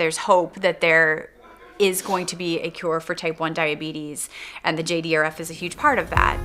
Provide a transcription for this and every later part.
there's hope that there is going to be a cure for type 1 diabetes, and the JDRF is a huge part of that.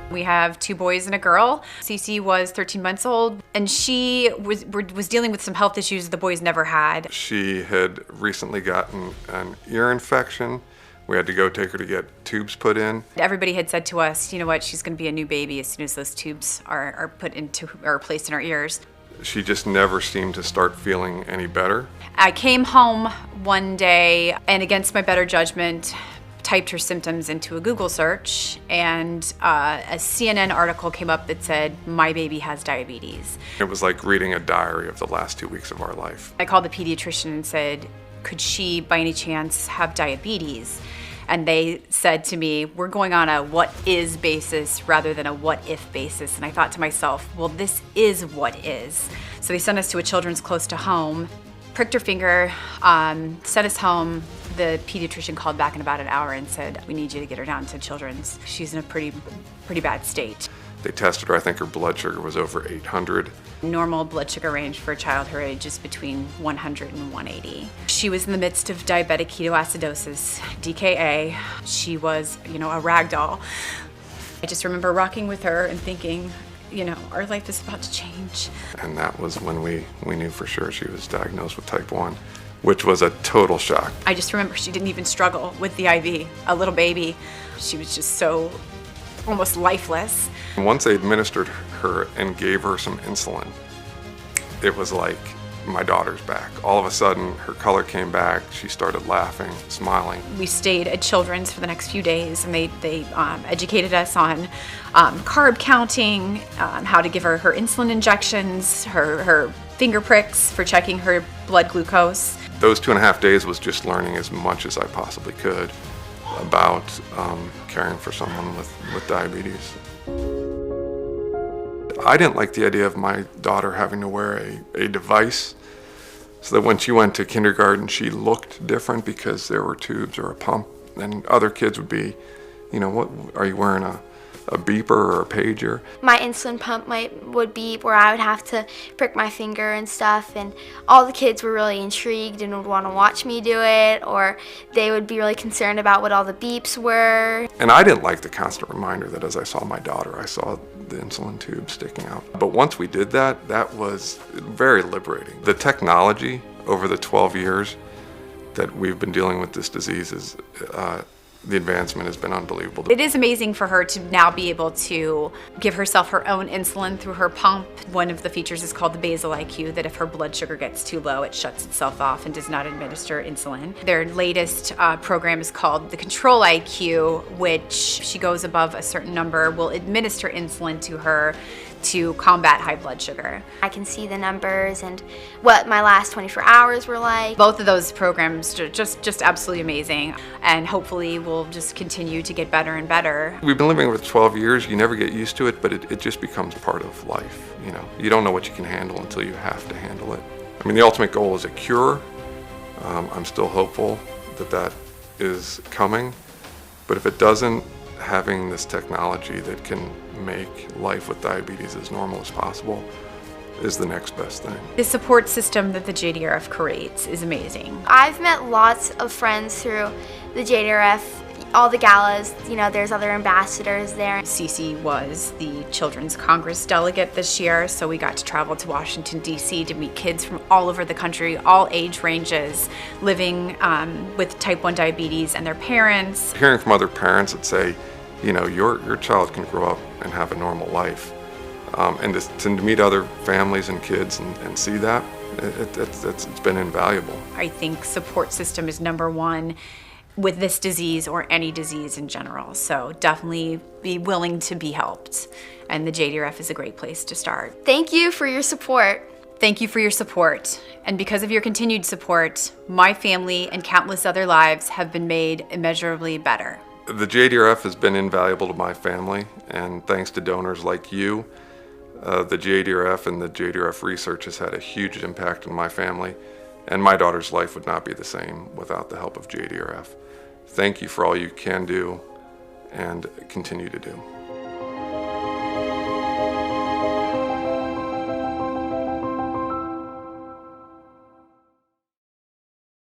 We have 2 boys and a girl. Cece was 13 months old, and she was dealing with some health issues the boys never had. She had recently gotten an ear infection. We had to go take her to get tubes put in. Everybody had said to us, you know what, she's going to be a new baby as soon as those tubes are put into or placed in her ears. She just never seemed to start feeling any better. I came home one day and, against my better judgment, typed her symptoms into a Google search, and a CNN article came up that said, "My baby has diabetes." It was like reading a diary of the last 2 weeks of our life. I called the pediatrician and said, could she by any chance have diabetes? And they said to me, we're going on a what is basis rather than a what if basis. And I thought to myself, well, this is what is. So they sent us to a children's close to home, pricked her finger, sent us home. The pediatrician called back in about an hour and said, we need you to get her down to children's. She's in a pretty bad state. They tested her. I think her blood sugar was over 800. Normal blood sugar range for a child her age is between 100 and 180. She was in the midst of diabetic ketoacidosis, DKA. She was, a rag doll. I just remember rocking with her and thinking, our life is about to change. And that was when we knew for sure she was diagnosed with type 1, which was a total shock. I just remember she didn't even struggle with the IV, a little baby. She was just so almost lifeless. Once they administered her and gave her some insulin, it was like my daughter's back. All of a sudden, her color came back. She started laughing, smiling. We stayed at Children's for the next few days, and they educated us on carb counting, how to give her insulin injections, her finger pricks for checking her blood glucose. Those 2.5 days was just learning as much as I possibly could about caring for someone with diabetes. I didn't like the idea of my daughter having to wear a device so that when she went to kindergarten, she looked different because there were tubes or a pump, and other kids would be, what are you wearing, a beeper or a pager? My insulin pump would beep where I would have to prick my finger and stuff, and all the kids were really intrigued and would want to watch me do it, or they would be really concerned about what all the beeps were. And I didn't like the constant reminder that as I saw my daughter, I saw the insulin tube sticking out. But once we did that, that was very liberating. The technology over the 12 years that we've been dealing with this disease is the advancement has been unbelievable. It is amazing for her to now be able to give herself her own insulin through her pump. One of the features is called the basal IQ, that if her blood sugar gets too low, it shuts itself off and does not administer insulin. Their latest program is called the Control IQ, which she goes above a certain number, will administer insulin to her to combat high blood sugar. I can see the numbers and what my last 24 hours were like. Both of those programs are just absolutely amazing, and hopefully we'll just continue to get better and better. We've been living with 12 years. You never get used to it, but it just becomes part of life. You don't know what you can handle until you have to handle it. I mean, the ultimate goal is a cure. I'm still hopeful that is coming, but if it doesn't, having this technology that can make life with diabetes as normal as possible is the next best thing. The support system that the JDRF creates is amazing. I've met lots of friends through the JDRF, all the galas, there's other ambassadors there. Cece was the Children's Congress delegate this year, so we got to travel to Washington, D.C. to meet kids from all over the country, all age ranges, living with type 1 diabetes and their parents. Hearing from other parents that say, your child can grow up and have a normal life. And to meet other families and kids and see that, it's been invaluable. I think support system is number one with this disease or any disease in general. So definitely be willing to be helped. And the JDRF is a great place to start. Thank you for your support. Thank you for your support. And because of your continued support, my family and countless other lives have been made immeasurably better. The JDRF has been invaluable to my family, and thanks to donors like you, the JDRF and the JDRF research has had a huge impact on my family, and my daughter's life would not be the same without the help of JDRF. Thank you for all you can do and continue to do.